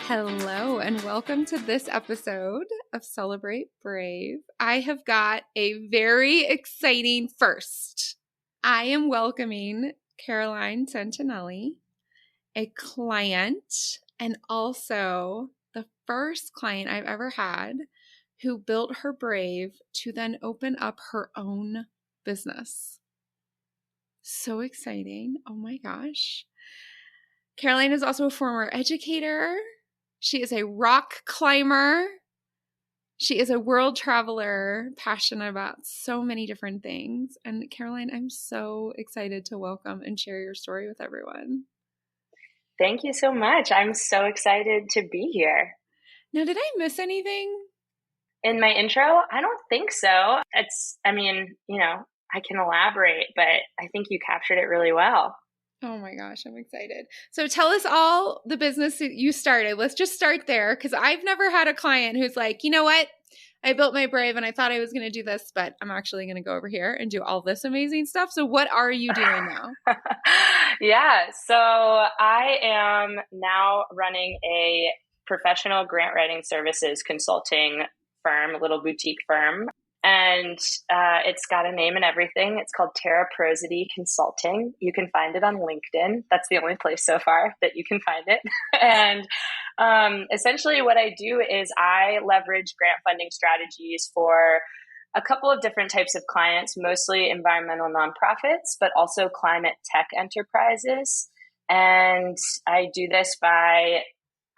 Hello, and welcome to this episode of Celebrate Brave. I have got a very exciting first. I am welcoming Caroline Santinelli, a client, and also the first client I've ever had who built her Brave to then open up her own business. So exciting. Oh my gosh. Caroline is also a former educator. She is a rock climber. She is a world traveler, passionate about so many different things. And Caroline, I'm so excited to welcome and share your story with everyone. Thank you so much. I'm so excited to be here. Now, did I miss anything? In my intro? I don't think so. I can elaborate, but I think you captured it really well. Oh my gosh, I'm excited. So tell us all the business that you started. Let's just start there, because I've never had a client who's like, you know what? I built my Brave and I thought I was going to do this, but I'm actually going to go over here and do all this amazing stuff. So what are you doing now? Yeah, so I am now running a professional grant writing services consulting firm, a little boutique firm. And it's got a name and everything. It's called Terra Prosody Consulting. You can find it on LinkedIn. That's the only place so far that you can find it. And essentially what I do is I leverage grant funding strategies for a couple of different types of clients, mostly environmental nonprofits, but also climate tech enterprises. And I do this by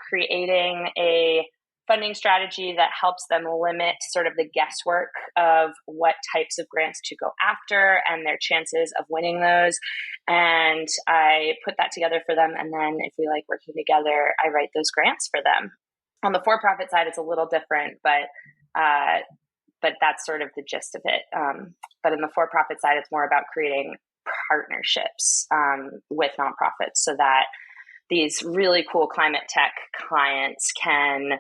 creating a funding strategy that helps them limit sort of the guesswork of what types of grants to go after and their chances of winning those. And I put that together for them. And then if we like working together, I write those grants for them. On the for-profit side, it's a little different, but that's sort of the gist of it. But in the for-profit side, it's more about creating partnerships with nonprofits so that these really cool climate tech clients can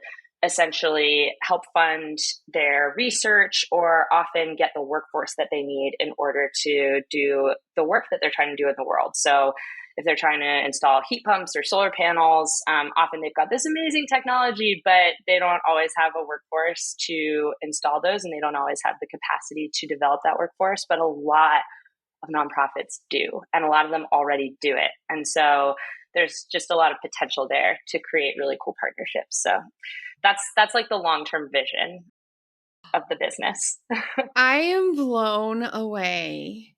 essentially help fund their research or often get the workforce that they need in order to do the work that they're trying to do in the world. So if they're trying to install heat pumps or solar panels, often they've got this amazing technology, but they don't always have a workforce to install those, and they don't always have the capacity to develop that workforce. But a lot of nonprofits do, and a lot of them already do it. And so there's just a lot of potential there to create really cool partnerships. So that's like the long-term vision of the business. I am blown away.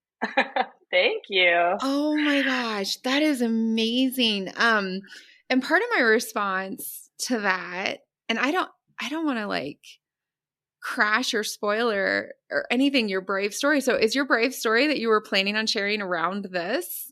Thank you. Oh my gosh, that is amazing. And part of my response to that, and I don't want to like crash or spoil or anything your Brave story. So is your Brave story that you were planning on sharing around this?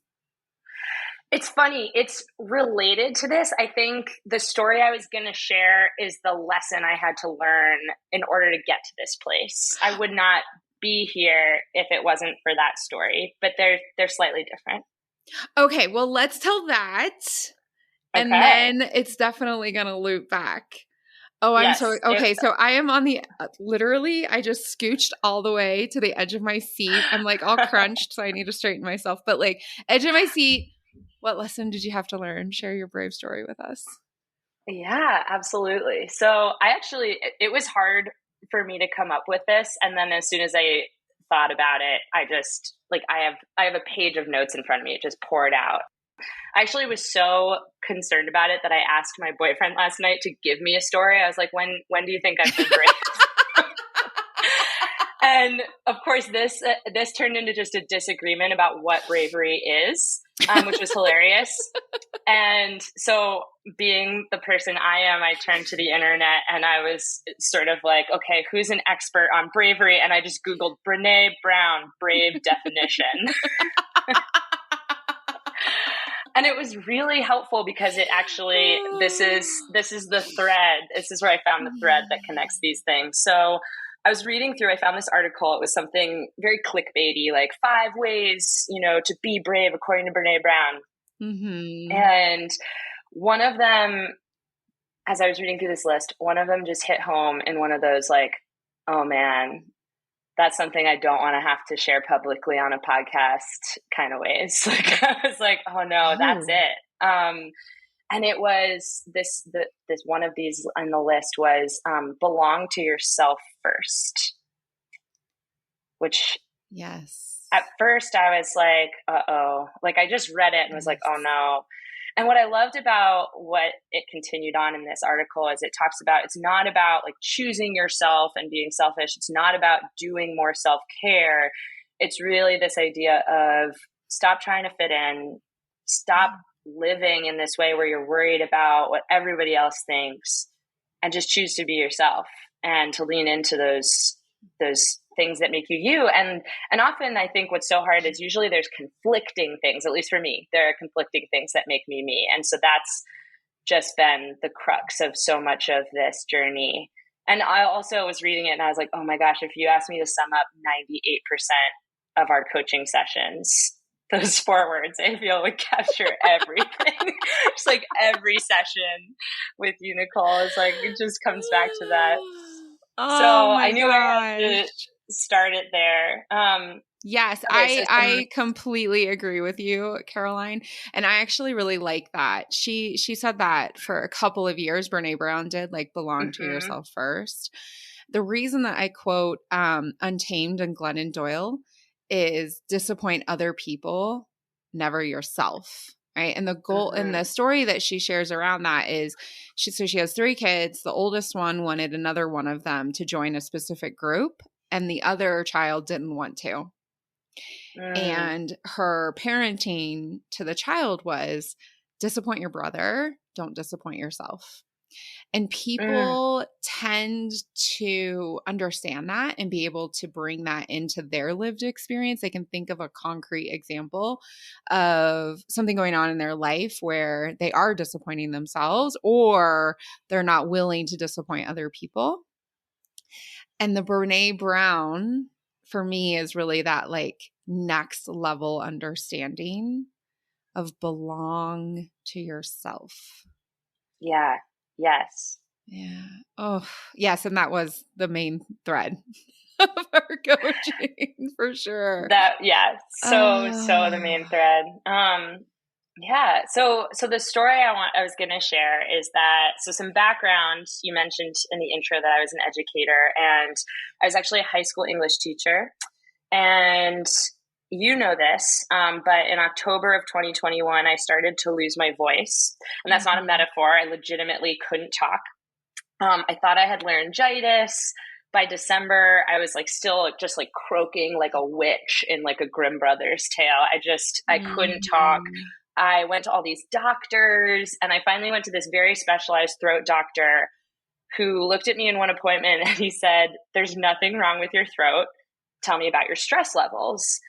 It's funny. It's related to this. I think the story I was going to share is the lesson I had to learn in order to get to this place. I would not be here if it wasn't for that story, but they're slightly different. Okay, well, let's tell that. And then it's definitely going to loop back. Oh, I'm so okay. So I am on the literally, I just scooched all the way to the edge of my seat. I'm like all crunched, so I need to straighten myself. But like edge of my seat, what lesson did you have to learn? Share your Brave story with us. Yeah, absolutely. So it was hard for me to come up with this. And then as soon as I thought about it, I just like, I have a page of notes in front of me. It just poured out. I actually was so concerned about it that I asked my boyfriend last night to give me a story. I was like, when do you think I've been brave? And of course, this turned into just a disagreement about what bravery is, which was hilarious. And so being the person I am, I turned to the internet and I was sort of like, okay, who's an expert on bravery? And I just Googled Brené Brown, brave definition. And it was really helpful because it actually, this is the thread. This is where I found the thread that connects these things. So I was reading through, I found this article. It was something very clickbaity, like 5 ways, to be brave according to Brené Brown. Mm-hmm. And one of them, as I was reading through this list, one of them just hit home in one of those like, oh man, that's something I don't want to have to share publicly on a podcast kind of ways. Like I was like, oh no, that's it. And it was this one of these on the list was belong to yourself first, which yes, at first I was like, uh-oh, like I just read it and was like, oh no. And what I loved about what it continued on in this article is it talks about, it's not about like choosing yourself and being selfish. It's not about doing more self-care. It's really this idea of stop trying to fit in, stop living in this way where you're worried about what everybody else thinks, and just choose to be yourself and to lean into those things that make you you. And often I think what's so hard is usually there's conflicting things, at least for me, there are conflicting things that make me me. And so that's just been the crux of so much of this journey. And I also was reading it and I was like, oh my gosh, if you asked me to sum up 98% of our coaching sessions, those 4 words, I feel would capture everything. Just like every session with you, Nicole, is like, it just comes back to that. So oh my I knew I had to gosh. start it there. Yes, Okay, I completely agree with you, Caroline. And I actually really like that. She said that for a couple of years, Brene Brown did, like belong to yourself first. The reason that I quote Untamed and Glennon Doyle is disappoint other people, never yourself. Right. And the goal and the story that she shares around that is she has 3 kids. The oldest one wanted another one of them to join a specific group, and the other child didn't want to. And her parenting to the child was disappoint your brother, don't disappoint yourself. And people tend to understand that and be able to bring that into their lived experience. They can think of a concrete example of something going on in their life where they are disappointing themselves or they're not willing to disappoint other people. And the Brene Brown for me is really that like next level understanding of belong to yourself. Yeah. Yes. Yeah. Oh, yes. And that was the main thread of our coaching for sure. So the main thread. Yeah. So the story I was going to share is that, so some background, you mentioned in the intro that I was an educator, and I was actually a high school English teacher. And you know this, but in October of 2021, I started to lose my voice. And that's not a metaphor. I legitimately couldn't talk. I thought I had laryngitis. By December, I was like still just like croaking like a witch in like a Grimm Brothers tale. I couldn't talk. I went to all these doctors, and I finally went to this very specialized throat doctor who looked at me in one appointment and he said, "There's nothing wrong with your throat. Tell me about your stress levels."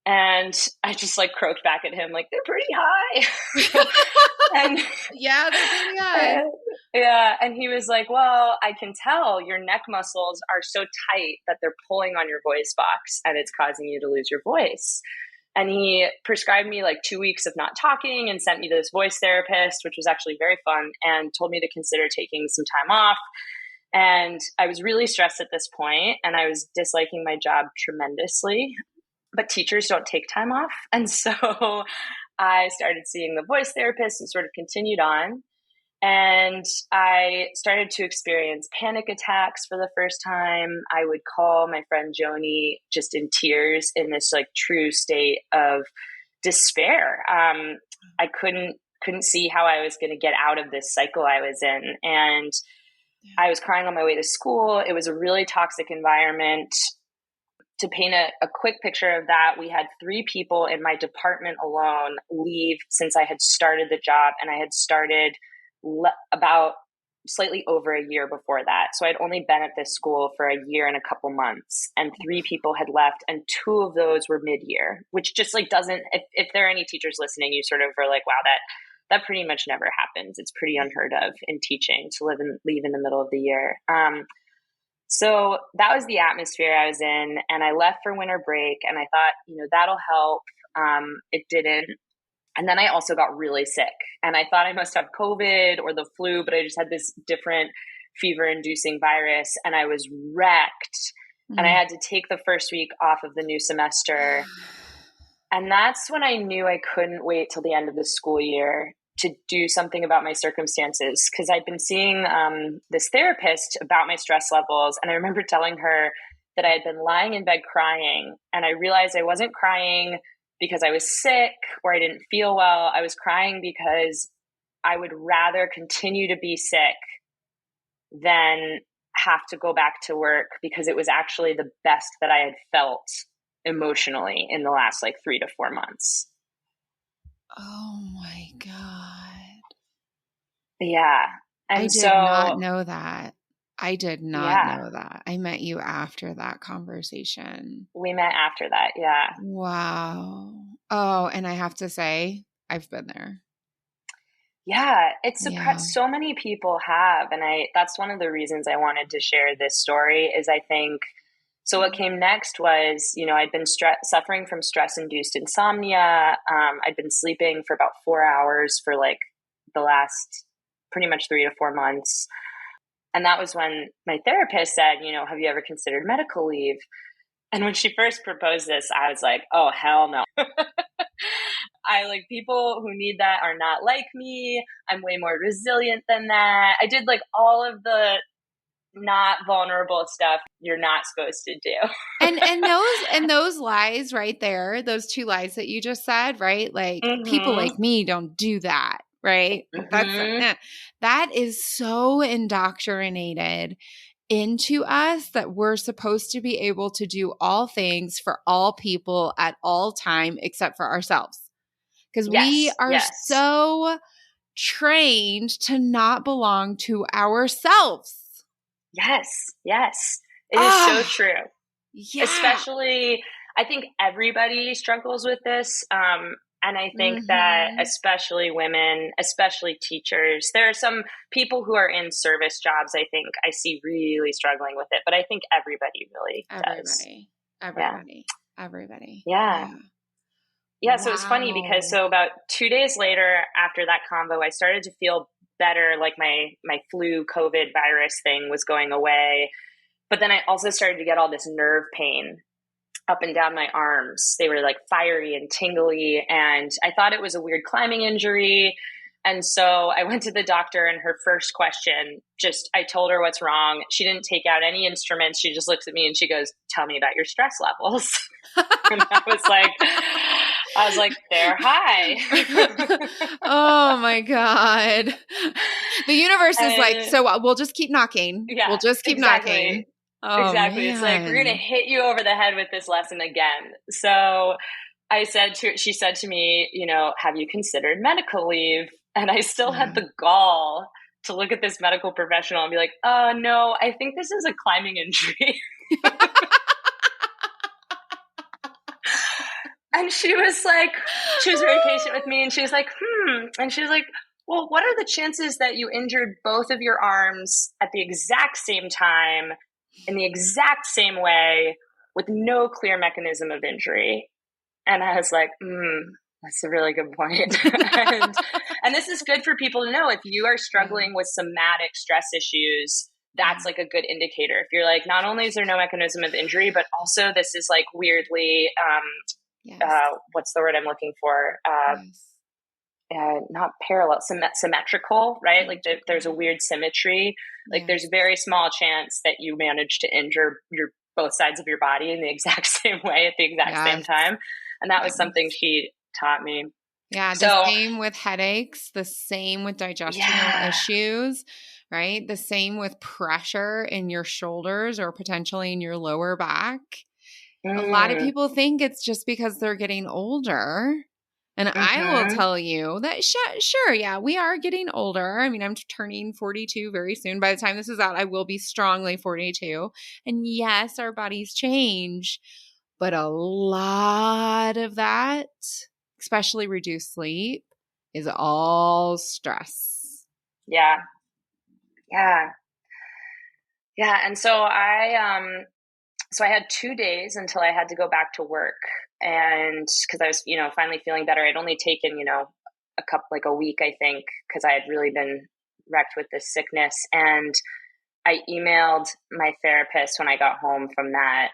And I just like croaked back at him like, "They're pretty high." And yeah, they're pretty high. Yeah. And he was like, "Well, I can tell your neck muscles are so tight that they're pulling on your voice box and it's causing you to lose your voice." And he prescribed me like 2 weeks of not talking and sent me to this voice therapist, which was actually very fun, and told me to consider taking some time off. And I was really stressed at this point, and I was disliking my job tremendously. But teachers don't take time off. And so I started seeing the voice therapist and sort of continued on. And I started to experience panic attacks for the first time. I would call my friend Joni just in tears in this like true state of despair. I couldn't see how I was going to get out of this cycle I was in. And I was crying on my way to school. It was a really toxic environment. To paint a quick picture of that, we had 3 people in my department alone leave since I had started the job, and I had started about slightly over a year before that. So I'd only been at this school for a year and a couple months, and 3 people had left, and 2 of those were mid-year, which just like doesn't, if there are any teachers listening, you sort of are like, wow, that pretty much never happens. It's pretty unheard of in teaching to leave in the middle of the year. So that was the atmosphere I was in, and I left for winter break, and I thought, that'll help. It didn't. And then I also got really sick, and I thought I must have COVID or the flu, but I just had this different fever-inducing virus, and I was wrecked. And I had to take the first week off of the new semester. And that's when I knew I couldn't wait till the end of the school year to do something about my circumstances, because I'd been seeing this therapist about my stress levels. And I remember telling her that I had been lying in bed crying, and I realized I wasn't crying because I was sick or I didn't feel well. I was crying because I would rather continue to be sick than have to go back to work, because it was actually the best that I had felt emotionally in the last like 3 to 4 months. Oh my God. Yeah. I And did not so, know that. I did not yeah, know that. I met you after that conversation. we met after that. Yeah. Wow. Oh, and I have to say, I've been there. Yeah. It's Yeah. so many people have. And that's one of the reasons I wanted to share this story is I think, so what came next was, I'd been suffering from stress induced insomnia. I'd been sleeping for about 4 hours for like the last pretty much 3 to 4 months. And that was when my therapist said, have you ever considered medical leave? And when she first proposed this, I was like, oh, hell no. People who need that are not like me. I'm way more resilient than that. I did like all of the not vulnerable stuff you're not supposed to do. And those lies right there, those two lies that you just said, right? Like people like me don't do that, right? That is so indoctrinated into us that we're supposed to be able to do all things for all people at all time except for ourselves. Because we are so trained to not belong to ourselves. Yes. It is so true. Yeah. Especially, I think everybody struggles with this. And I think that especially women, especially teachers, there are some people who are in service jobs, I think I see really struggling with it, but I think everybody really does. Everybody. Yeah. Wow. So it's funny because about 2 days later after that convo, I started to feel better, like my flu COVID virus thing was going away. But then I also started to get all this nerve pain up and down my arms. They were like fiery and tingly, and I thought it was a weird climbing injury. And so I went to the doctor, and her first question, I told her what's wrong. She didn't take out any instruments. She just looks at me and she goes, "Tell me about your stress levels." And I was like, they're high. Oh my God. The universe is like, so we'll just keep knocking. Yeah, we'll just keep knocking. Oh, exactly. man. It's like, we're going to hit you over the head with this lesson again. So she said to me, have you considered medical leave? And I still had the gall to look at this medical professional and be like, oh no, I think this is a climbing injury. And she was very patient with me, and she was like, and she was like, well, what are the chances that you injured both of your arms at the exact same time in the exact same way with no clear mechanism of injury? And I was like, that's a really good point. and this is good for people to know. If you are struggling with somatic stress issues, that's like a good indicator. If you're like, not only is there no mechanism of injury, but also this is like weirdly, what's the word I'm looking for? Not parallel, symmetrical, right? Like there's a weird symmetry. Like there's a very small chance that you manage to injure both sides of your body in the exact same way at the exact same time. And that was something she taught me. Yeah. The same with headaches, the same with digestional issues, right? The same with pressure in your shoulders or potentially in your lower back. A lot of people think it's just because they're getting older. And I will tell you that sure, yeah, we are getting older. I mean, I'm turning 42 very soon. By the time this is out, I will be strongly 42. And yes, our bodies change, but a lot of that, especially reduced sleep, is all stress. Yeah. And so I had 2 days until I had to go back to work. And because I was, finally feeling better. I'd only taken, a week, I think, because I had really been wrecked with this sickness. And I emailed my therapist when I got home from that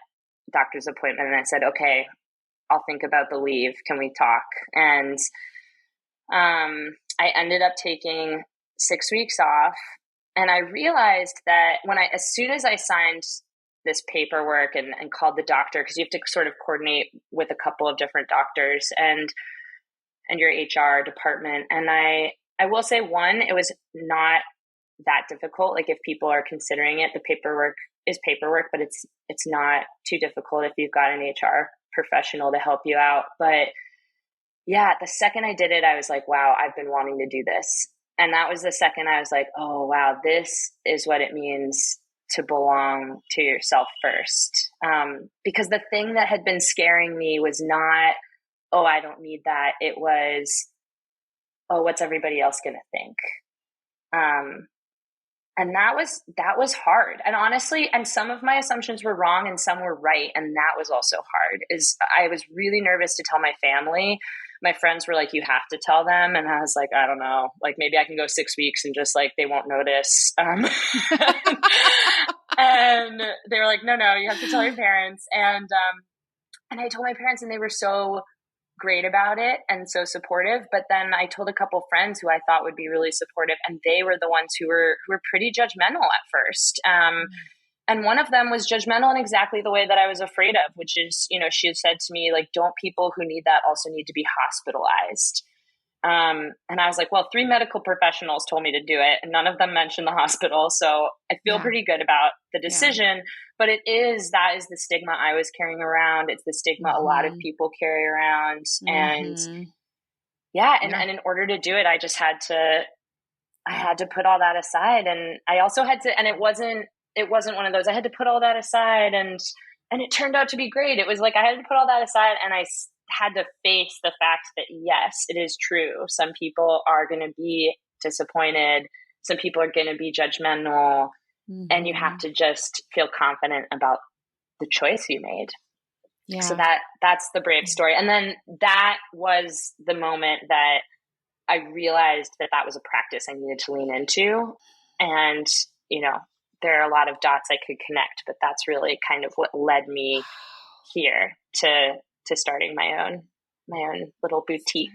doctor's appointment, and I said, okay, I'll think about the leave. Can we talk? And I ended up taking 6 weeks off. And I realized that as soon as I signed this paperwork and called the doctor, because you have to sort of coordinate with a couple of different doctors and your HR department. And I will say, one, it was not that difficult. Like, if people are considering it, the paperwork is paperwork, but it's not too difficult if you've got an HR professional to help you out. But yeah, the second I did it, I was like, wow, I've been wanting to do this. And that was the second I was like, oh, wow, this is what it means to belong to yourself first. Because the thing that had been scaring me was not, oh, I don't need that. It was, oh, what's everybody else going to think? And that was hard. And honestly, and some of my assumptions were wrong and some were right. And that was also hard. I was really nervous to tell my family. My friends were like, you have to tell them. And I was like, I don't know, like maybe I can go 6 weeks and just like, they won't notice. And they were like, no, you have to tell your parents. And I told my parents and they were so great about it and so supportive. But then I told a couple friends who I thought would be really supportive, and they were the ones who were pretty judgmental at first. And one of them was judgmental in exactly the way that I was afraid of, which is, she had said to me, like, don't people who need that also need to be hospitalized? And I was like, well, 3 medical professionals told me to do it, and none of them mentioned the hospital. So I feel pretty good about the decision, but that is the stigma I was carrying around. It's the stigma a lot of people carry around. And and in order to do it, I just had to put all that aside. And I also had to, and it wasn't one of those, I had to put all that aside and it turned out to be great. It was like, I had to put all that aside and I had to face the fact that yes, it is true. Some people are going to be disappointed. Some people are going to be judgmental, and you have to just feel confident about the choice you made. Yeah. So that's the brave story. And then that was the moment that I realized that was a practice I needed to lean into. And, there are a lot of dots I could connect, but that's really kind of what led me here to starting my own little boutique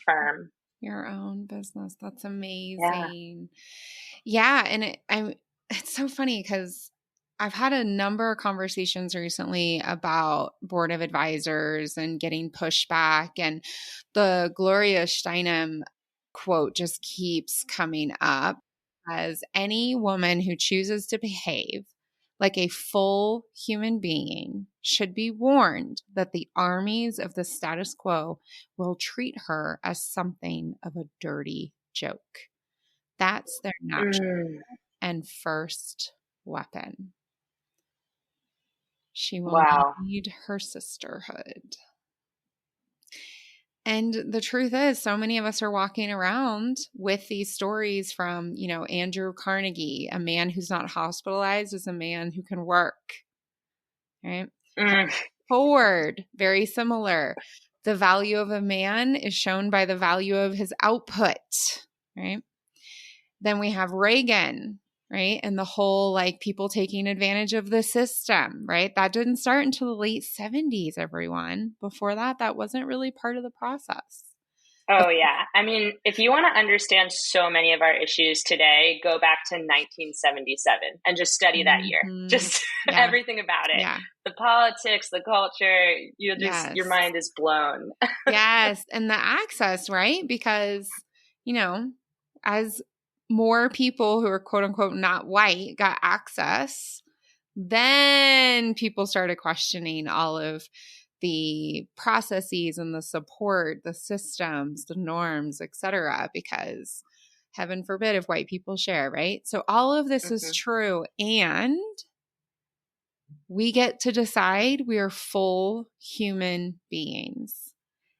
firm. Your own business. That's amazing. Yeah. And it's so funny because I've had a number of conversations recently about board of advisors and getting pushback, and the Gloria Steinem quote just keeps coming up as any woman who chooses to behave like a full human being should be warned that the armies of the status quo will treat her as something of a dirty joke. That's their natural and first weapon. She will need her sisterhood. And the truth is, so many of us are walking around with these stories from, Andrew Carnegie. A man who's not hospitalized is a man who can work. Right? Ford, very similar. The value of a man is shown by the value of his output. Right? Then we have Reagan, right? And the whole people taking advantage of the system, right? That didn't start until the late 70s, everyone. Before that wasn't really part of the process. Oh, yeah. I mean, if you want to understand so many of our issues today, go back to 1977 and just study that year. Just everything about it. Yeah. The politics, the culture, your mind is blown. Yes. And the access, right? Because, as more people who are quote unquote not white got access, then people started questioning all of the processes and the support, the systems, the norms, etc., because heaven forbid if white people share, right? So all of this is true, and we get to decide we are full human beings,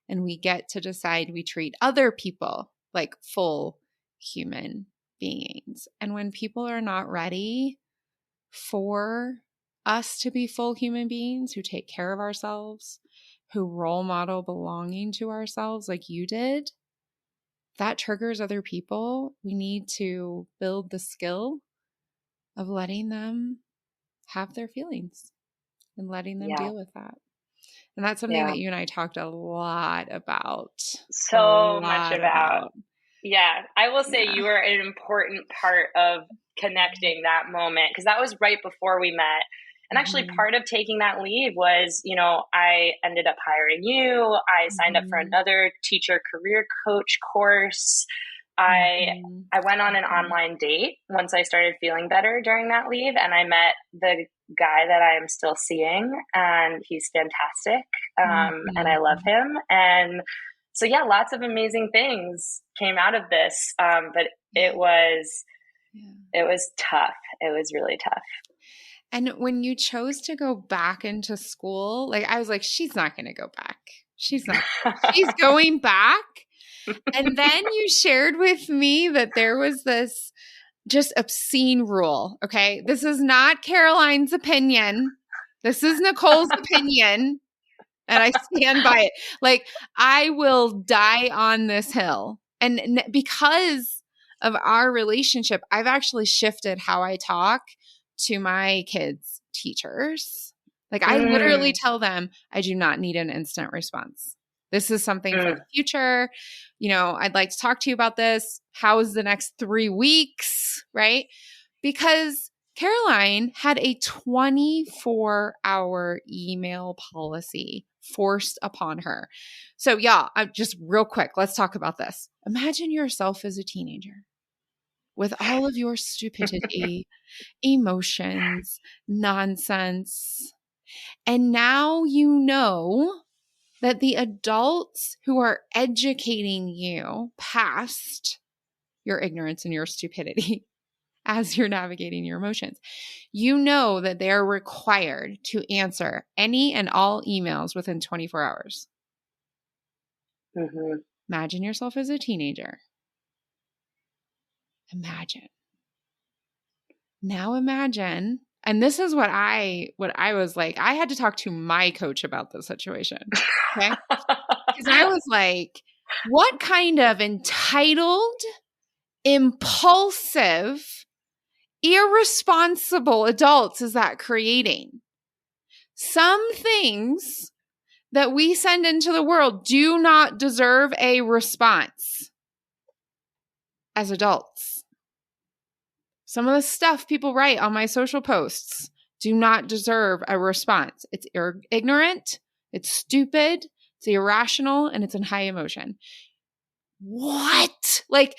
and we get to decide we treat other people like full human beings. And when people are not ready for us to be full human beings who take care of ourselves, who role model belonging to ourselves like you did, that triggers other people. We need to build the skill of letting them have their feelings and letting them deal with that. And that's something that you and I talked a lot about. So much about. Yeah, I will say you were an important part of connecting that moment, because that was right before we met. And actually, part of taking that leave was, I ended up hiring you. I signed up for another teacher career coach course. I went on an online date once I started feeling better during that leave, and I met the guy that I am still seeing, and he's fantastic. And I love him. And so, yeah, lots of amazing things came out of this. But it was tough. It was really tough. And when you chose to go back into school, like I was like, she's not going to go back. She's not. She's going back. And then you shared with me that there was this just obscene rule. Okay. This is not Caroline's opinion. This is Nicole's opinion. And I stand by it. Like, I will die on this hill. And because of our relationship, I've actually shifted how I talk to my kids' teachers. Like, I literally tell them, I do not need an instant response. This is something for the future. I'd like to talk to you about this. How is the next 3 weeks? Right? Because Caroline had a 24-hour email policy forced upon her. So yeah, just real quick, let's talk about this. Imagine yourself as a teenager with all of your stupidity, emotions, nonsense. And now you know that the adults who are educating you past your ignorance and your stupidity as you're navigating your emotions, you know that they're required to answer any and all emails within 24 hours. Imagine yourself as a teenager. Imagine. Now imagine, and this is what I was like, I had to talk to my coach about this situation. Okay. Because I was like, what kind of entitled, impulsive, irresponsible adults is that creating? Some things that we send into the world do not deserve a response as adults. Some of the stuff people write on my social posts do not deserve a response. It's ignorant, it's stupid, it's irrational, and it's in high emotion. What? Like,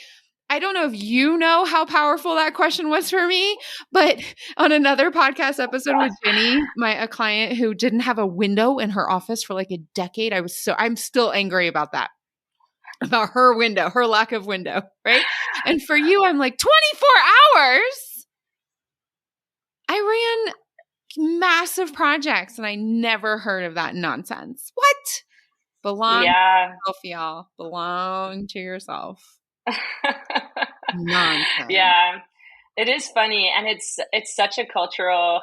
I don't know if you know how powerful that question was for me, but on another podcast episode with Jenny, a client who didn't have a window in her office for like a decade, I'm still angry about that. About her window, her lack of window, right? And for you, I'm like, 24 hours? I ran massive projects and I never heard of that nonsense. What? Belong to yourself, y'all. Belong to yourself. Nonsense. Yeah, it is funny. And it's such a cultural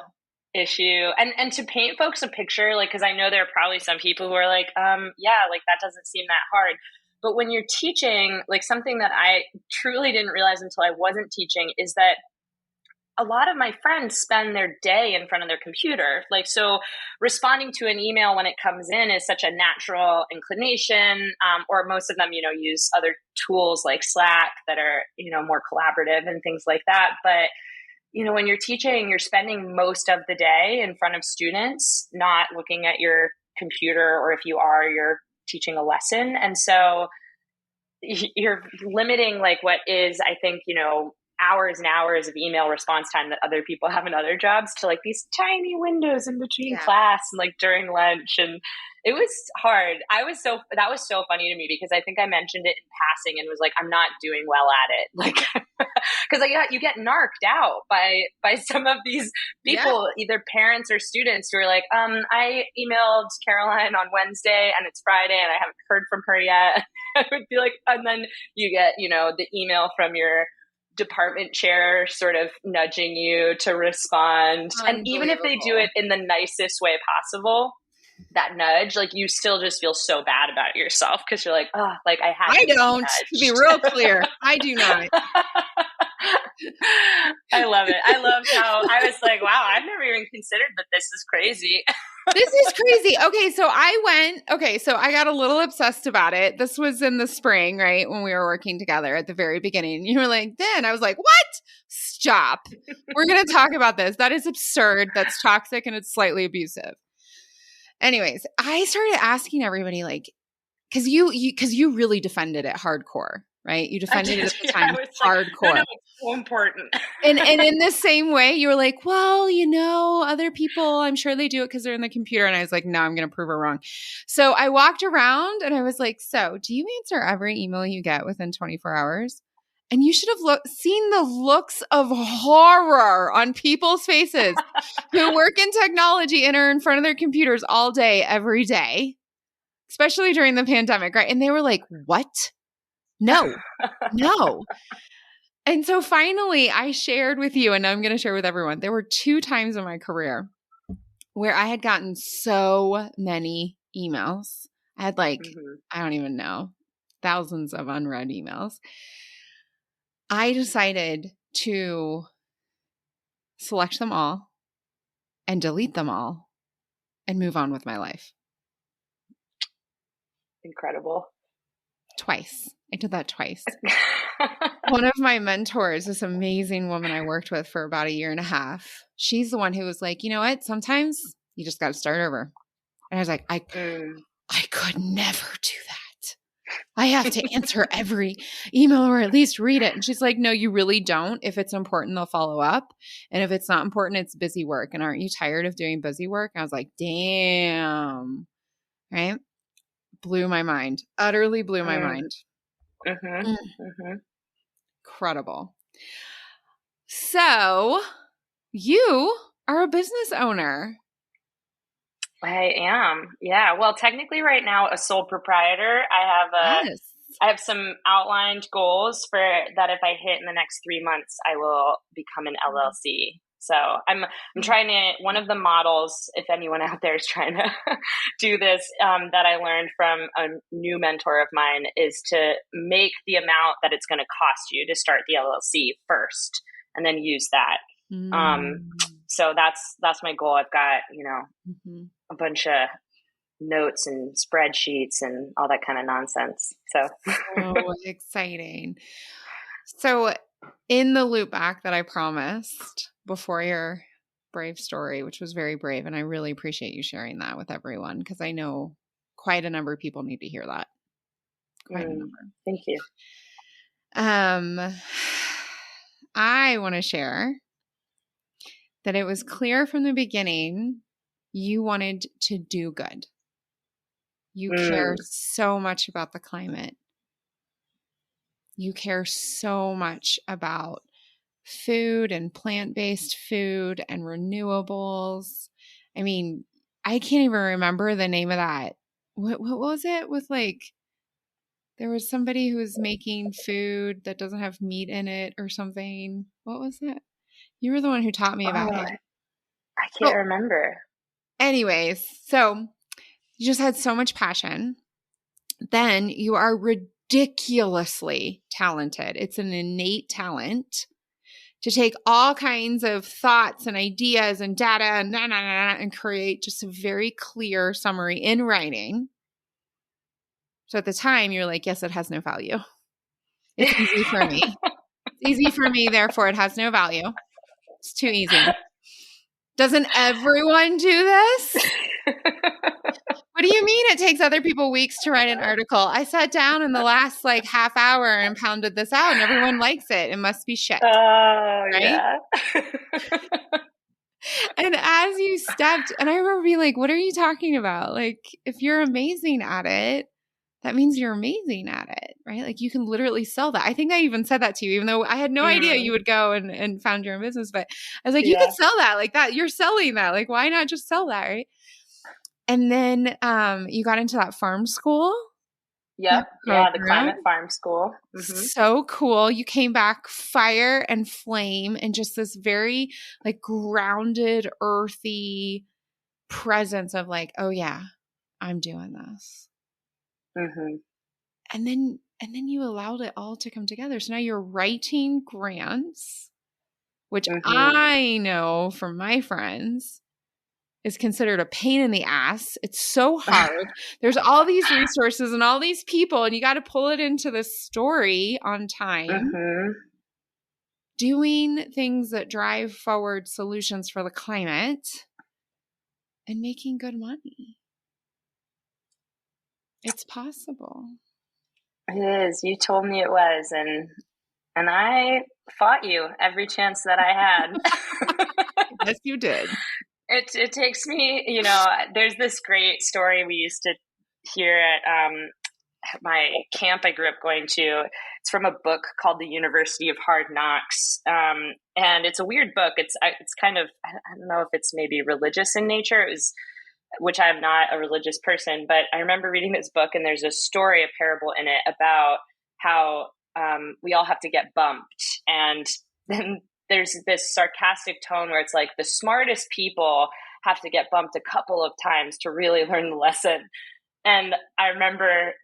issue. And to paint folks a picture, like, because I know there are probably some people who are like, like that doesn't seem that hard. But when you're teaching, like, something that I truly didn't realize until I wasn't teaching is that a lot of my friends spend their day in front of their computer. Like, so responding to an email when it comes in is such a natural inclination, or most of them, use other tools like Slack that are, more collaborative and things like that. But, when you're teaching, you're spending most of the day in front of students, not looking at your computer, or if you are, you're teaching a lesson. And so you're limiting like what is, I think, hours and hours of email response time that other people have in other jobs to like these tiny windows in between class and like during lunch. And it was hard. That was so funny to me, because I think I mentioned it in passing and was like, I'm not doing well at it. Like, because you get narked out by some of these people, either parents or students, who are like, I emailed Caroline on Wednesday and it's Friday and I haven't heard from her yet. I would be like, and then you get, the email from your department chair sort of nudging you to respond. And even if they do it in the nicest way possible, that nudge, like, you still just feel so bad about yourself, because you're like, oh, like I don't, to be real clear, I do not. I love it. I loved how I was like, wow, I've never even considered that this is crazy. This is crazy. Okay, so I got a little obsessed about it. This was in the spring, right? When we were working together at the very beginning. You were like, then I was like, what? Stop. We're going to talk about this. That is absurd. That's toxic and it's slightly abusive. Anyways, I started asking everybody like, because you really defended it hardcore, right? You defended it at the time hardcore. No, it's so important. And in the same way, you were like, well, other people, I'm sure they do it because they're in the computer. And I was like, no, I'm going to prove her wrong. So I walked around and I was like, so do you answer every email you get within 24 hours? And you should have seen the looks of horror on people's faces who work in technology and are in front of their computers all day, every day, especially during the pandemic, right? And they were like, what? No. And so finally I shared with you, and I'm going to share with everyone, there were 2 times in my career where I had gotten so many emails. I had I don't even know, thousands of unread emails. I decided to select them all and delete them all and move on with my life. Incredible. Twice. I did that twice. One of my mentors, this amazing woman I worked with for about 1.5 years, she's the one who was like, you know what? Sometimes you just got to start over. And I was like, I could never do that. I have to answer every email or at least read it. And she's like, no, you really don't. If it's important, they'll follow up. And if it's not important, it's busy work. And aren't you tired of doing busy work? And I was like, damn. Right? Blew my mind. Utterly blew my mind. Incredible. So you are a business owner. I am. Yeah. Well, technically right now I sole proprietor. I have some outlined goals for that. If I hit in the next 3 months, I will become an LLC. So I'm trying to, one of the models, if anyone out there is trying to do this, that I learned from a new mentor of mine, is to make the amount that it's going to cost you to start the LLC first, and then use that. So that's my goal. I've got, a bunch of notes and spreadsheets and all that kind of nonsense. So exciting. So in the loop back that I promised before your brave story, which was very brave, and I really appreciate you sharing that with everyone, because I know quite a number of people need to hear that. Quite a number. Thank you. I want to share that it was clear from the beginning you wanted to do good. You care so much about the climate. You care so much about food and plant-based food and renewables. I mean, I can't even remember the name of that. What was it with there was somebody who was making food that doesn't have meat in it or something. What was it? You were the one who taught me about it. I can't remember. Anyways, so you just had so much passion. Then you are ridiculously talented. It's an innate talent to take all kinds of thoughts and ideas and data and create just a very clear summary in writing. So at the time, you're like, yes, it has no value. It's easy for me. It's easy for me, therefore it has no value. It's too easy. Doesn't everyone do this? What do you mean it takes other people weeks to write an article? I sat down in the last half hour and pounded this out and everyone likes it. It must be shit. Oh, right? Yeah. And as you stepped, and I remember being like, what are you talking about? If you're amazing at it, that means you're amazing at it, right? You can literally sell that. I think I even said that to you, even though I had no idea you would go and found your own business. But I was like, you could sell that like that. You're selling that. Why not just sell that, right? And then you got into that farm school. Yep. Yeah, the Climate Farm School. Mm-hmm. So cool. You came back fire and flame and just this very grounded, earthy presence of oh yeah, I'm doing this. Mm-hmm. And then And then you allowed it all to come together. So now you're writing grants, which I know from my friends is considered a pain in the ass. It's so hard. There's all these resources and all these people, and you got to pull it into this story on time. Doing things that drive forward solutions for the climate and making good money. It's possible. It is. You told me it was, and I fought you every chance that I had. Yes, you did. It takes me, you know, there's this great story we used to hear at my camp I grew up going to. It's from a book called The University of Hard Knocks. And it's a weird book. It's kind of, I don't know if it's maybe religious in nature. It was, which I'm not a religious person, but I remember reading this book, and there's a story, a parable in it about how we all have to get bumped. And then there's this sarcastic tone where it's like the smartest people have to get bumped a couple of times to really learn the lesson. And I remember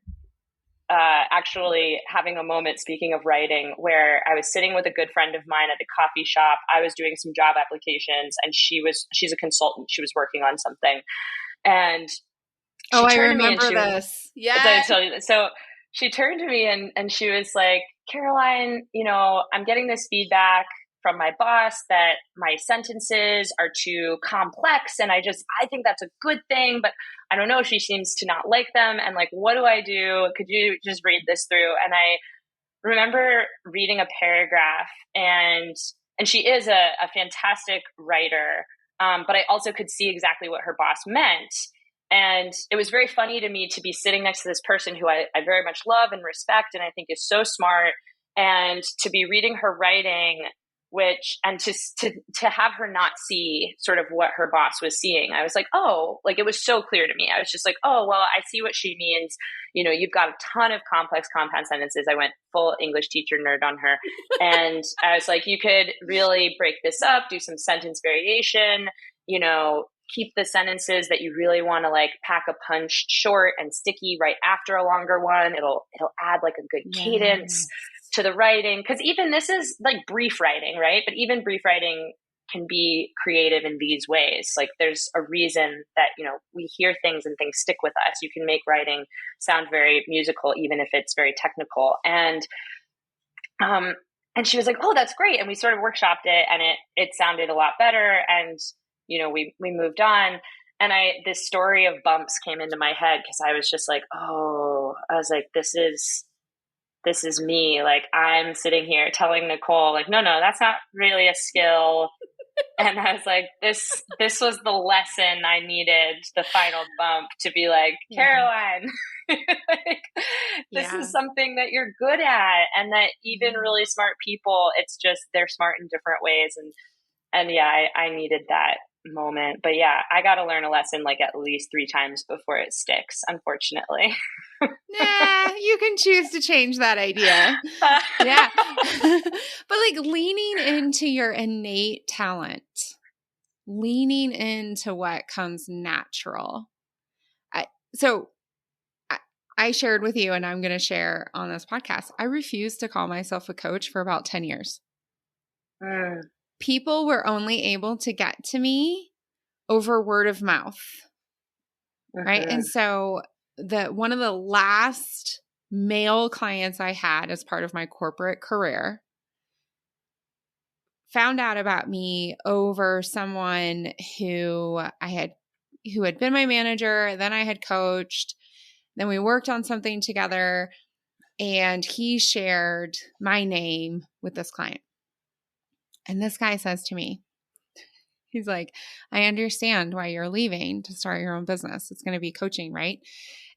actually having a moment, speaking of writing, where I was sitting with a good friend of mine at a coffee shop. I was doing some job applications, and she's a consultant. She was working on something. And I remember this. Yeah. So she turned to me and she was like, Caroline, you know, I'm getting this feedback from my boss that my sentences are too complex. And I think that's a good thing, but I don't know, she seems to not like them. And like, what do I do? Could you just read this through? And I remember reading a paragraph, and she is a fantastic writer. But I also could see exactly what her boss meant. And it was very funny to me to be sitting next to this person who I very much love and respect, and I think is so smart, and to be reading her writing, and to have her not see sort of what her boss was seeing. I was like, oh, like it was so clear to me. I was just like, oh, well, I see what she means. You know, you've got a ton of complex compound sentences. I went full English teacher nerd on her. And I was like, you could really break this up, do some sentence variation, you know, keep the sentences that you really want to like pack a punch short and sticky right after a longer one. It'll add like a good cadence to the writing. Cause even this is like brief writing, right? But even brief writing can be creative in these ways. Like there's a reason that, you know, we hear things and things stick with us. You can make writing sound very musical, even if it's very technical. And she was like, oh, that's great. And we sort of workshopped it, and it sounded a lot better. And, you know, we moved on, and this story of bumps came into my head, because I was just like, oh, I was like, this is me. Like, I'm sitting here telling Nicole, like, no, that's not really a skill. And I was like, this was the lesson I needed, the final bump, to be like, Caroline, like, this is something that you're good at. And that even really smart people, it's just, they're smart in different ways. And yeah, I needed that moment. But yeah, I got to learn a lesson like at least 3 times before it sticks, unfortunately. Nah, you can choose to change that idea. Yeah. But like leaning into your innate talent, leaning into what comes natural. I shared with you, and I'm going to share on this podcast, I refused to call myself a coach for about 10 years. People were only able to get to me over word of mouth. Right. And so one of the last male clients I had as part of my corporate career found out about me over someone who had been my manager. Then I had coached. Then we worked on something together, and he shared my name with this client. And this guy says to me, he's like, I understand why you're leaving to start your own business. It's going to be coaching, right?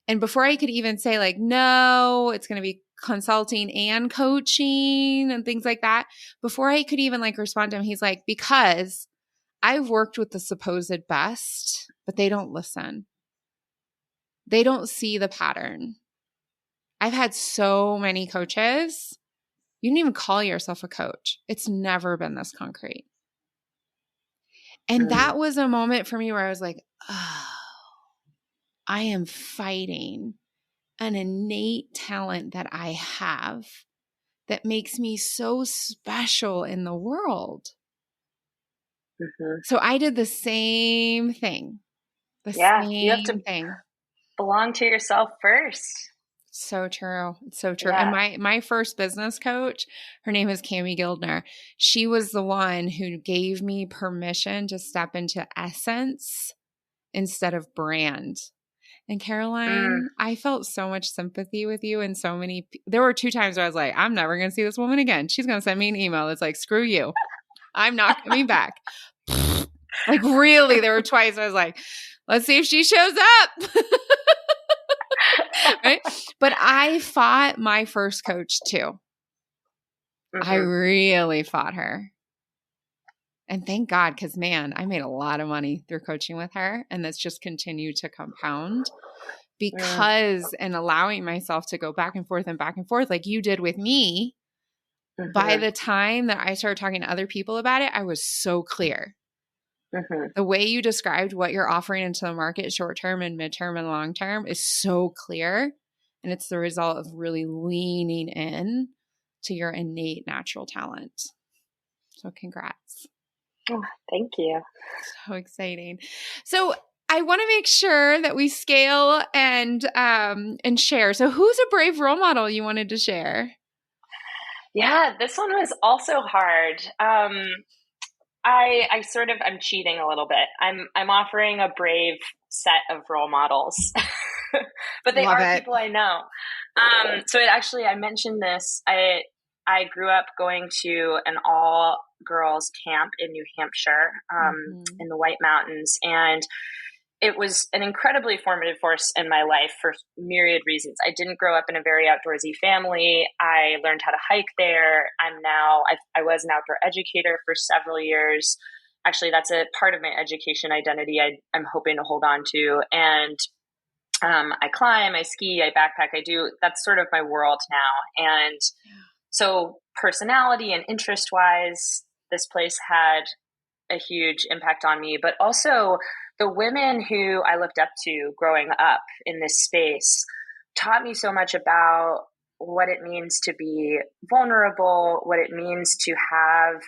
And before I could even say like, no, it's going to be consulting and coaching and things like that, before I could even like respond to him, he's like, because I've worked with the supposed best, but they don't listen. They don't see the pattern. I've had so many coaches. You didn't even call yourself a coach. It's never been this concrete. And that was a moment for me where I was like, oh, I am fighting an innate talent that I have that makes me so special in the world. Mm-hmm. So I did the same thing. Yeah, you have to Thing. belong to yourself first. So true. It's so true. Yeah. And my first business coach, her name is Cami Gildner. She was the one who gave me permission to step into essence instead of brand. And Caroline, I felt so much sympathy with you and so many. There were 2 times where I was like, I'm never going to see this woman again. She's going to send me an email that's like, screw you. I'm not coming back. Like, really, there were twice I was like, let's see if she shows up. Right? But I fought my first coach too. I really fought her. And thank God, because man, I made a lot of money through coaching with her. And that's just continued to compound because, and allowing myself to go back and forth like you did with me. By the time that I started talking to other people about it, I was so clear. The way you described what you're offering into the market, short term and midterm and long term, is so clear. And it's the result of really leaning in to your innate natural talent. So congrats. Oh, thank you. So exciting. So I want to make sure that we scale and share. So who's a brave role model you wanted to share? Yeah, this one was also hard. I'm cheating a little bit. I'm offering a brave set of role models, but they are people I know. I mentioned this. I grew up going to an all girls camp in New Hampshire, in the White Mountains. And it was an incredibly formative force in my life for myriad reasons. I didn't grow up in a very outdoorsy family. I learned how to hike there. I was an outdoor educator for several years. Actually, that's a part of my education identity I'm hoping to hold on to. And I climb, I ski, I backpack, that's sort of my world now. And so personality and interest wise, this place had a huge impact on me, but also the women who I looked up to growing up in this space taught me so much about what it means to be vulnerable, what it means to have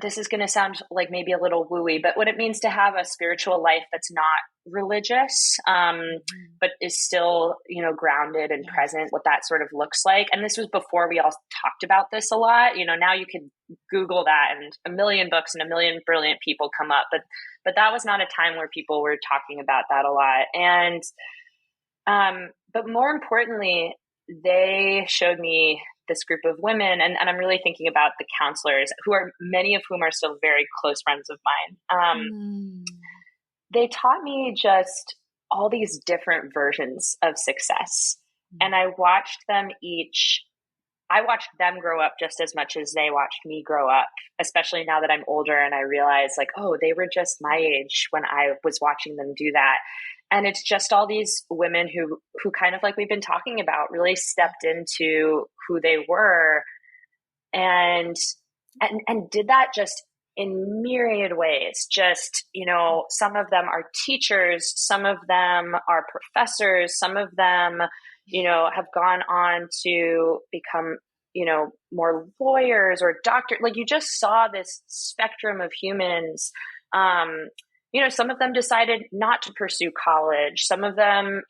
this is going to sound like maybe a little wooey, but what it means to have a spiritual life that's not religious, but is still, grounded and present, what that sort of looks like. And this was before we all talked about this a lot. Now you can Google that and a million books and a million brilliant people come up, but that was not a time where people were talking about that a lot. And, but more importantly, they showed me this group of women, and I'm really thinking about the counselors, many of whom are still very close friends of mine. They taught me just all these different versions of success. And I watched them grow up just as much as they watched me grow up, especially now that I'm older and I realize they were just my age when I was watching them do that. And it's just all these women who kind of, like we've been talking about, really stepped into who they were and did that just in myriad ways. Just, some of them are teachers, some of them are professors, some of them, have gone on to become, more lawyers or doctors. Like, you just saw this spectrum of humans. Some of them decided not to pursue college. Some of them,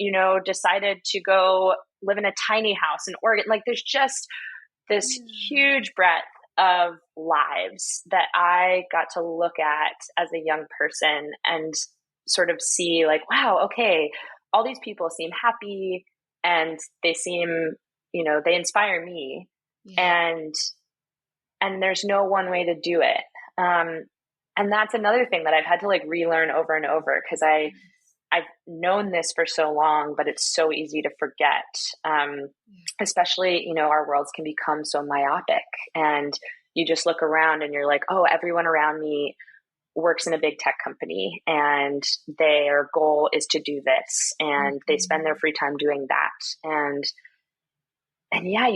decided to go live in a tiny house in Oregon. Like, there's just this huge breadth of lives that I got to look at as a young person and sort of see wow, okay, all these people seem happy and they seem, they inspire me. And there's no one way to do it. And that's another thing that I've had to relearn over and over, because I've known this for so long, but it's so easy to forget. Especially, our worlds can become so myopic, and you just look around and you're like, oh, everyone around me works in a big tech company and their goal is to do this, and they spend their free time doing that. And yeah,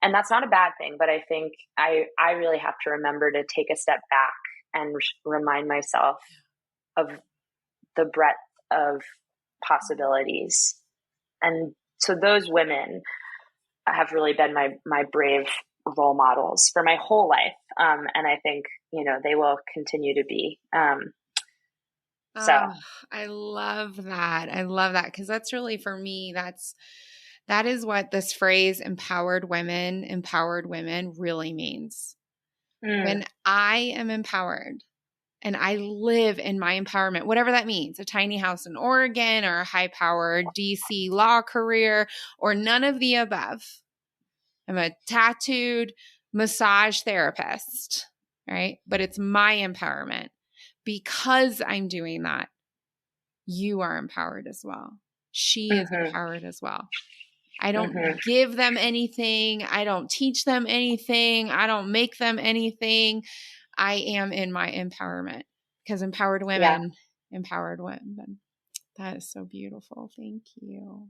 and that's not a bad thing, but I think I really have to remember to take a step back and remind myself of the breadth of possibilities And so those women have really been my brave role models for my whole life. And I think, they will continue to be. So. Oh, I love that. I love that because that's really for me, that is what this phrase empowered women really means. When I am empowered and I live in my empowerment, whatever that means, a tiny house in Oregon or a high-powered DC law career or none of the above. I'm a tattooed massage therapist, right? But it's my empowerment. Because I'm doing that, you are empowered as well. She is empowered as well. I don't give them anything. I don't teach them anything. I don't make them anything. I am in my empowerment because empowered women. That is so beautiful. Thank you.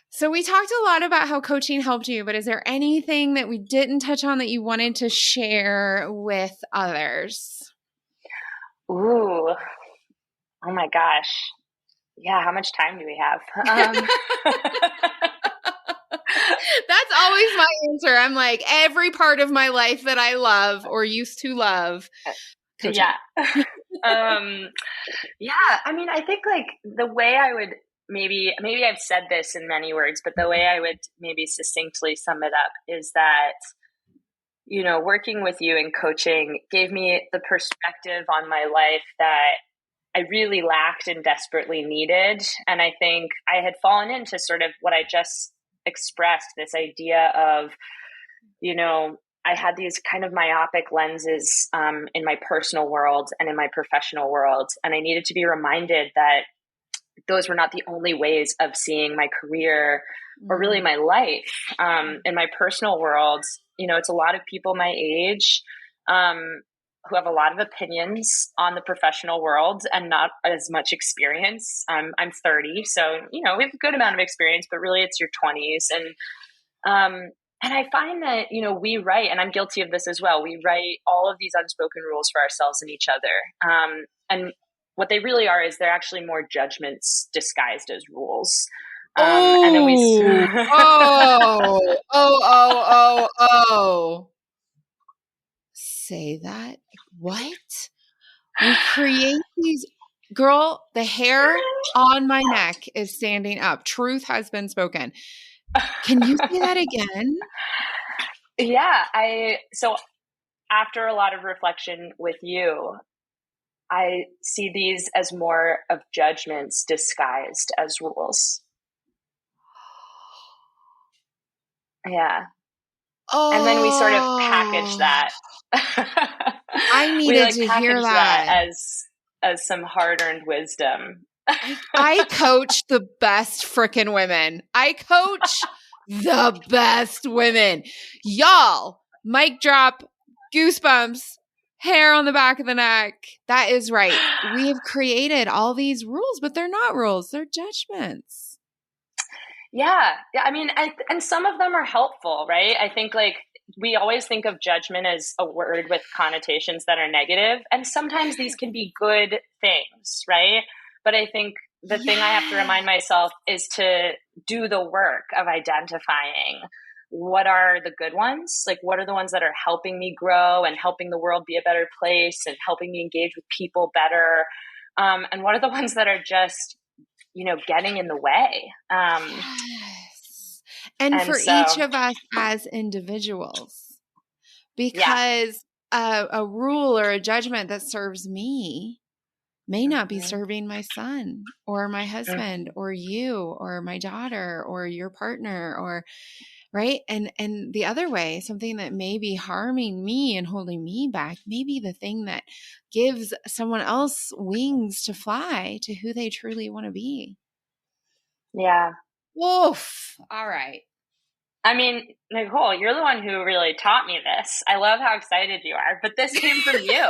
So we talked a lot about how coaching helped you, but is there anything that we didn't touch on that you wanted to share with others? Ooh. Oh my gosh. Yeah. How much time do we have? That's always my answer. I'm like, every part of my life that I love or used to love. Coaching. Yeah. Yeah. I mean, I think like the way I would maybe I've said this in many words, but the way I would maybe succinctly sum it up is that, working with you and coaching gave me the perspective on my life that I really lacked and desperately needed. And I think I had fallen into sort of what I just expressed, this idea of, I had these kind of myopic lenses in my personal world and in my professional world. And I needed to be reminded that those were not the only ways of seeing my career or really my life. In my personal world, it's a lot of people my age who have a lot of opinions on the professional world and not as much experience. I'm 30, so, we have a good amount of experience, but really it's your 20s. And I find that, we write, and I'm guilty of this as well. We write all of these unspoken rules for ourselves and each other. And what they really are is they're actually more judgments disguised as rules. And then we. Say that. What? We create these. Girl, the hair on my neck is standing up. Truth has been spoken. Can you say that again? Yeah. So after a lot of reflection with you, I see these as more of judgments disguised as rules. Yeah. Oh. And then we sort of package that. I needed to hear that as some hard-earned wisdom. I coach the best frickin' women. I coach the best women. Y'all, mic drop, goosebumps, hair on the back of the neck. That is right. We have created all these rules, but they're not rules. They're judgments. Yeah. I mean, and some of them are helpful, right? I think like we always think of judgment as a word with connotations that are negative. And sometimes these can be good things, right? But I think the thing I have to remind myself is to do the work of identifying what are the good ones, like what are the ones that are helping me grow and helping the world be a better place and helping me engage with people better. And what are the ones that are just, getting in the way. Yes. And for each of us as individuals, because a rule or a judgment that serves me may not be serving my son or my husband or you or my daughter or your partner or right. And the other way, something that may be harming me and holding me back, may be the thing that gives someone else wings to fly to who they truly want to be. Yeah. Woof. All right. I mean, Nicole, you're the one who really taught me this. I love how excited you are, but this came from you.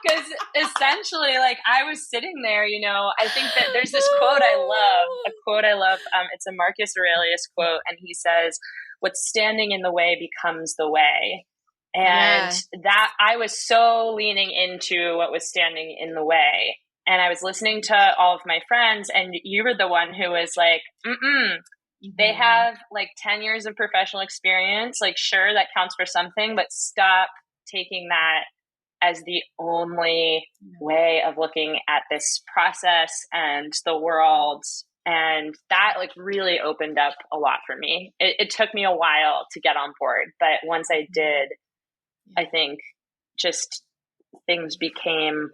Because essentially, like, I was sitting there, I think that there's this quote I love. It's a Marcus Aurelius quote, and he says, "What's standing in the way becomes the way." And that I was so leaning into what was standing in the way. And I was listening to all of my friends, and you were the one who was like, they have like 10 years of professional experience. Like, sure, that counts for something, but stop taking that as the only way of looking at this process and the world. And that like really opened up a lot for me. It took me a while to get on board, but once I did, I think just things became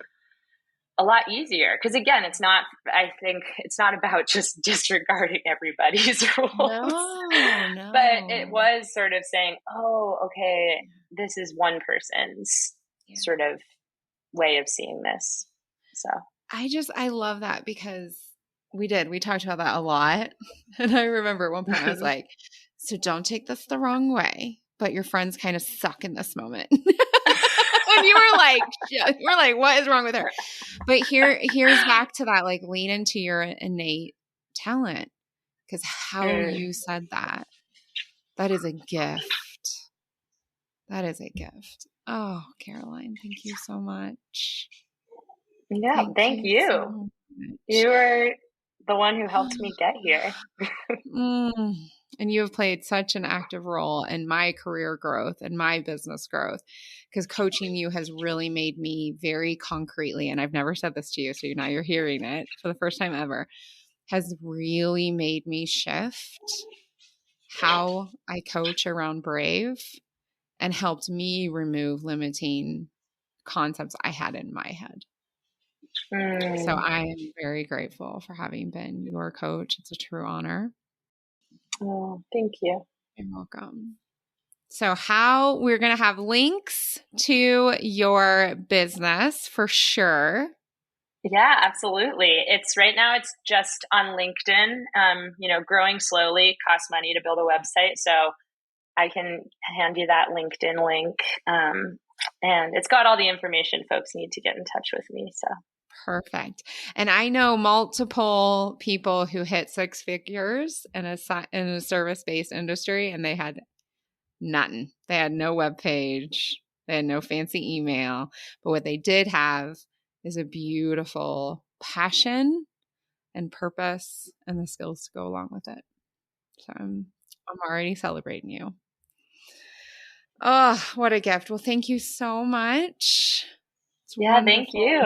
a lot easier. Because again, I think it's not about just disregarding everybody's rules. No. But it was sort of saying, oh, okay, this is one person's sort of way of seeing this. So I love that, because we talked about that a lot. And I remember at one point I was like, so don't take this the wrong way, but your friends kind of suck in this moment. And you were like, what is wrong with her? But here's back to that, like, lean into your innate talent, because how you said that is a gift. That is a gift. Oh, Caroline, thank you so much. Yeah, thank you. So you were the one who helped me get here. And you have played such an active role in my career growth and my business growth, because coaching you has really made me very concretely, and I've never said this to you, so now you're hearing it for the first time ever, has really made me shift how I coach around Brave, and helped me remove limiting concepts I had in my head. So I am very grateful for having been your coach. It's a true honor. Oh, thank you. You're welcome. So we're going to have links to your business for sure. Yeah, absolutely. Right now it's just on LinkedIn. Growing slowly costs money to build a website. So I can hand you that LinkedIn link. And it's got all the information folks need to get in touch with me. So perfect. And I know multiple people who hit 6 figures in a service-based industry, and they had nothing. They had no web page. They had no fancy email. But what they did have is a beautiful passion and purpose and the skills to go along with it. So I'm already celebrating you. Oh, what a gift. Well, thank you so much. Thank you.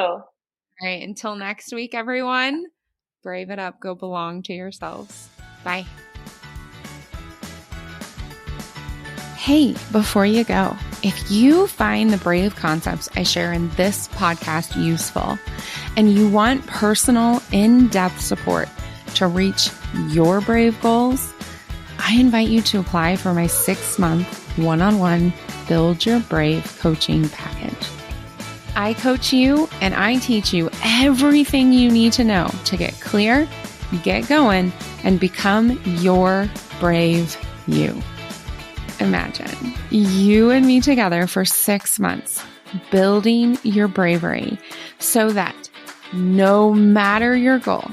All right. Until next week, everyone, brave it up. Go belong to yourselves. Bye. Hey, before you go, if you find the Brave concepts I share in this podcast useful, and you want personal, in-depth support to reach your Brave goals, I invite you to apply for my 6-month one-on-one Build Your Brave coaching package. I coach you and I teach you everything you need to know to get clear, get going, and become your brave you. Imagine you and me together for 6 months, building your bravery so that no matter your goal,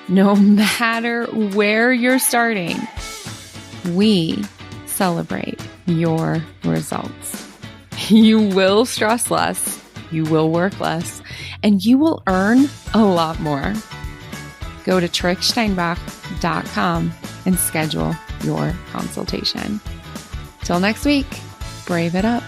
no matter where you're starting, we celebrate your results. You will stress less, you will work less, and you will earn a lot more. Go to tricksteinbach.com and schedule your consultation. Till next week, brave it up.